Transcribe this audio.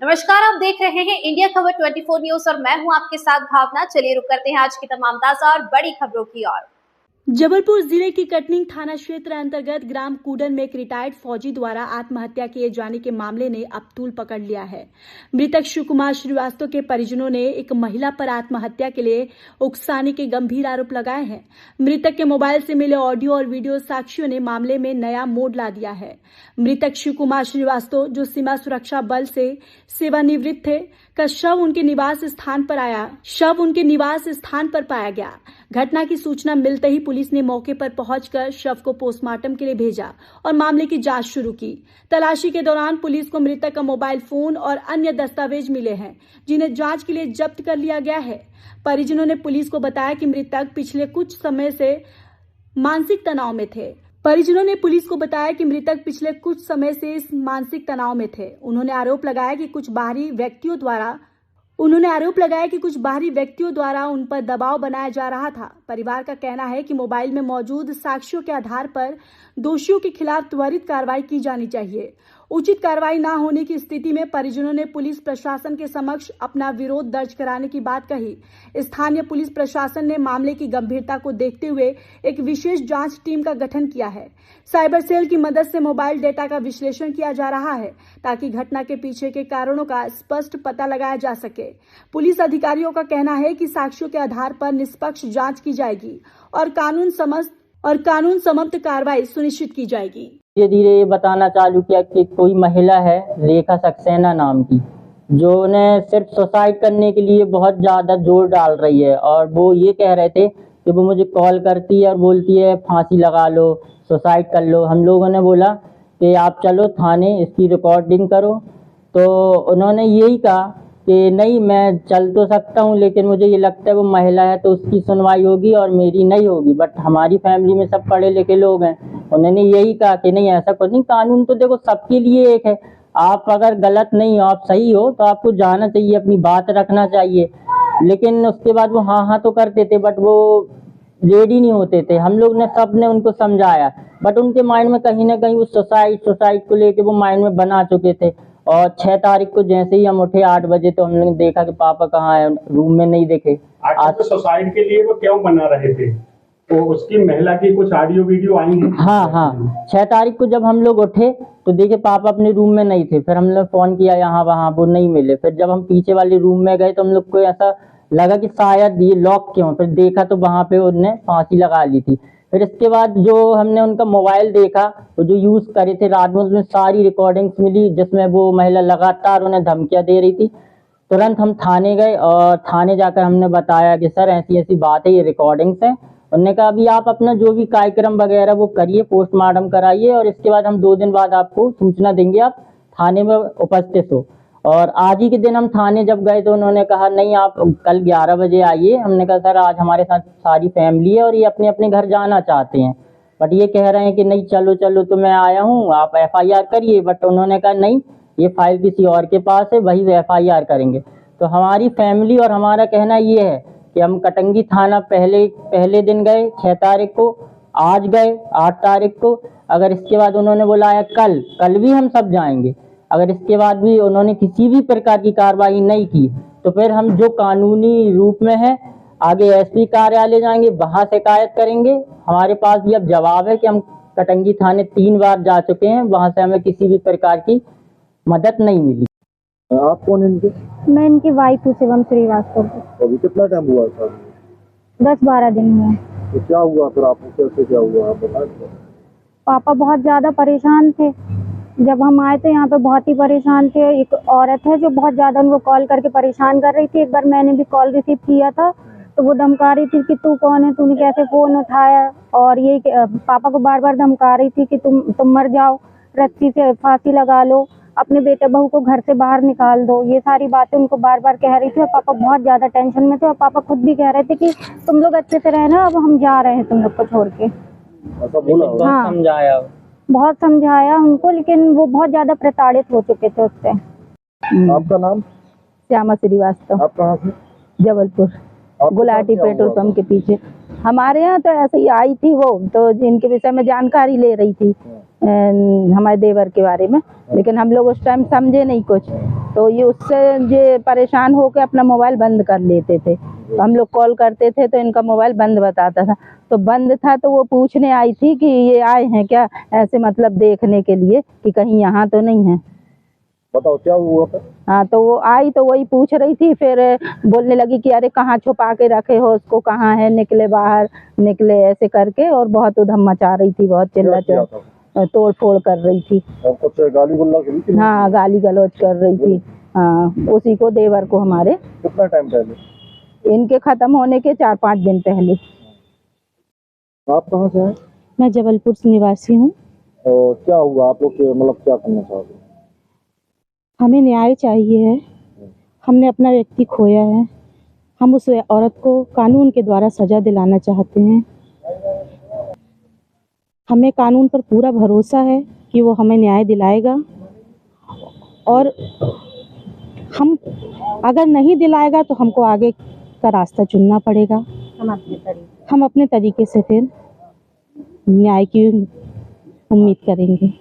नमस्कार, आप देख रहे हैं इंडिया खबर 24 न्यूज और मैं हूं आपके साथ भावना। चलिए रुक करते हैं आज की तमाम ताजा और बड़ी खबरों की ओर। जबलपुर जिले की कटनी थाना क्षेत्र अंतर्गत ग्राम कूडन में एक रिटायर्ड फौजी द्वारा आत्महत्या किए जाने के मामले ने अब तूल पकड़ लिया है। मृतक शिव कुमार श्रीवास्तव के परिजनों ने एक महिला पर आत्महत्या के लिए उकसाने के गंभीर आरोप लगाए हैं। मृतक के मोबाइल से मिले ऑडियो और वीडियो साक्ष्यों ने मामले में नया मोड़ ला दिया है। मृतक शिव कुमार श्रीवास्तव, जो सीमा सुरक्षा बल से सेवानिवृत्त थे, का शव उनके निवास स्थान पर पाया गया। घटना की सूचना मिलते ही पुलिस ने मौके पर पहुंचकर शव को पोस्टमार्टम के लिए भेजा और मामले की जांच शुरू की। तलाशी के दौरान पुलिस को मृतक का मोबाइल फोन और अन्य दस्तावेज मिले हैं, जिन्हें जांच के लिए जब्त कर लिया गया है। परिजनों ने पुलिस को बताया कि मृतक पिछले कुछ समय से मानसिक तनाव में थे। इस मानसिक तनाव में थे। उन्होंने आरोप लगाया कि कुछ बाहरी व्यक्तियों द्वारा उन पर दबाव बनाया जा रहा था। परिवार का कहना है कि मोबाइल में मौजूद साक्ष्यों के आधार पर दोषियों के खिलाफ त्वरित कार्रवाई की जानी चाहिए। उचित कार्रवाई न होने की स्थिति में परिजनों ने पुलिस प्रशासन के समक्ष अपना विरोध दर्ज कराने की बात कही। स्थानीय पुलिस प्रशासन ने मामले की गंभीरता को देखते हुए एक विशेष जांच टीम का गठन किया है। साइबर सेल की मदद से मोबाइल डेटा का विश्लेषण किया जा रहा है, ताकि घटना के पीछे के कारणों का स्पष्ट पता लगाया जा सके। पुलिस अधिकारियों का कहना है कि साक्ष्यों के आधार पर निष्पक्ष जांच की जाएगी और कानून सम्मत कार्रवाई सुनिश्चित की जाएगी। धीरे धीरे ये बताना चालू किया कि कोई महिला है रेखा सक्सेना नाम की, जो ने सिर्फ सुसाइड करने के लिए बहुत ज़्यादा जोर डाल रही है। और वो ये कह रहे थे कि वो मुझे कॉल करती है और बोलती है फांसी लगा लो, सुसाइड कर लो। हम लोगों ने बोला कि आप चलो थाने, इसकी रिकॉर्डिंग करो। तो उन्होंने यही कहा कि नहीं, मैं चल तो सकता हूँ, लेकिन मुझे ये लगता है वो महिला है तो उसकी सुनवाई होगी और मेरी नहीं होगी। बट हमारी फैमिली में सब पढ़े लिखे लोग हैं। उन्होंने यही कहा कि नहीं, ऐसा कुछ नहीं, कानून तो देखो सबके लिए एक है। आप अगर गलत नहीं हो, आप सही हो, तो आपको जाना चाहिए, अपनी बात रखना चाहिए। लेकिन उसके बाद वो हाँ तो करते थे, बट वो रेडी नहीं होते थे। हम लोग ने सबने उनको समझाया, बट उनके माइंड में कहीं ना कहीं वो सुसाइड को लेके वो माइंड में बना चुके थे। और 6 तारीख को जैसे ही हम उठे 8 बजे, तो हमने देखा कि पापा कहाँ है, रूम में नहीं दिखे। आज सुसाइड के लिए वो क्यों बना रहे थे? तो उसकी महिला की कुछ ऑडियो वीडियो आई है? हाँ 6 तारीख को जब हम लोग उठे तो देखे पापा अपने रूम में नहीं थे। फिर हमने फोन किया यहाँ वहाँ, वो नहीं मिले। फिर जब हम पीछे वाले रूम में गए तो हम लोग को ऐसा लगा कि शायद ये लॉक क्यों। फिर देखा तो वहाँ पे उन्होंने फांसी लगा ली थी। फिर इसके बाद जो हमने उनका मोबाइल देखा, वो जो यूज करे थे रात में, उसमें सारी रिकॉर्डिंग्स मिली, जिसमें वो महिला लगातार उन्हें धमकियां दे रही थी। तुरंत हम थाने गए और थाने जाकर हमने बताया कि सर ऐसी ऐसी बात है, ये रिकॉर्डिंग्स है। उन्होंने कहा अभी आप अपना जो भी कार्यक्रम वगैरह वो करिए, पोस्टमार्टम कराइए, और इसके बाद हम 2 दिन बाद आपको सूचना देंगे, आप थाने में उपस्थित हो। और आज ही के दिन हम थाने जब गए तो उन्होंने कहा नहीं, आप कल 11 बजे आइए। हमने कहा सर आज हमारे साथ सारी फैमिली है और ये अपने अपने घर जाना चाहते हैं, बट ये कह रहे हैं कि नहीं चलो तो मैं आया हूँ, आप FIR करिए। बट उन्होंने कहा नहीं, ये फाइल किसी और के पास है, वही FIR करेंगे। तो हमारी फैमिली और हमारा कहना ये है कि हम कटंगी थाना पहले दिन गए 6 तारीख को, आज गए 8 तारीख को। अगर इसके बाद उन्होंने बुलाया कल भी हम सब जाएंगे। अगर इसके बाद भी उन्होंने किसी भी प्रकार की कार्रवाई नहीं की तो फिर हम जो कानूनी रूप में है आगे SP कार्यालय जाएंगे, वहां शिकायत करेंगे। हमारे पास भी अब जवाब है कि हम कटंगी थाने 3 बार जा चुके हैं, वहां से हमें किसी भी प्रकार की मदद नहीं मिली। आप कौन इनके? मैं इनकी वाइफ हूँ, शिवम श्रीवास्तव। अभी कितना टाइम हुआ था? 10-12 दिन हुए। तो क्या हुआ फिर आपको, कैसे क्या हुआ आप बताइए। पापा बहुत ज्यादा परेशान थे। जब हम आए तो यहाँ पे बहुत ही परेशान थे। एक औरत है जो बहुत ज्यादा उनको कॉल करके परेशान कर रही थी। एक बार मैंने भी कॉल रिसीव किया था तो वो धमका रही थी कि तू कौन है, तूने कैसे फोन उठाया, और ये पापा को बार बार धमका रही थी कि तुम मर जाओ, रस्सी से फांसी लगा लो, अपने बेटे बहू को घर से बाहर निकाल दो। ये सारी बातें उनको बार बार कह रही थी और पापा बहुत ज्यादा टेंशन में थे। और पापा खुद भी कह रहे थे कि तुम लोग अच्छे से रहना, अब हम जा रहे हैं तुम लोग को छोड़ के। हाँ, बहुत समझाया उनको, लेकिन वो बहुत ज्यादा प्रताड़ित हो चुके थे उससे। आपका नाम? श्यामा श्रीवास्तव। आप कहाँ से? जबलपुर, गुलाटी पेट्रोल पंप के पीछे। हमारे यहाँ तो ऐसे ही आई थी वो, तो इनके विषय में जानकारी ले रही थी हमारे देवर के बारे में, लेकिन हम लोग उस टाइम समझे नहीं कुछ, तो ये उससे ये परेशान होकर अपना मोबाइल बंद कर लेते थे। तो हम लोग कॉल करते थे तो इनका मोबाइल बंद बताता था, तो बंद था तो वो पूछने आई थी कि ये आए हैं क्या, ऐसे मतलब देखने के लिए कि कहीं यहाँ तो नहीं है। बताओ क्या हुआ फिर? हाँ, तो वो आई तो वही पूछ रही थी, फिर बोलने लगी कि अरे कहाँ छुपा के रखे हो उसको, कहाँ है, निकले बाहर निकले, ऐसे करके, और बहुत उधम मचा रही थी, बहुत चिल्ला तोड़ फोड़ कर रही थी। और कुछ गाली गलौज की? हाँ, गाली गलौज कर रही थी। हाँ, उसी को, देवर को हमारे। कितना टाइम पहले? इनके खत्म होने के 4-5 दिन पहले। आप कहाँ से हैं? मैं जबलपुर से निवासी हूँ। और क्या हुआ आप लोग, मतलब क्या करना चाहते हैं? हमें न्याय चाहिए है, हमने अपना व्यक्ति खोया है, हम उस औरत को कानून के द्वारा सजा दिलाना चाहते हैं। हमें कानून पर पूरा भरोसा है कि वो हमें न्याय दिलाएगा, और हम अगर नहीं दिलाएगा तो हमको आगे का रास्ता चुनना पड़ेगा। हम अपने तरीके से फिर न्याय की उम्मीद करेंगे।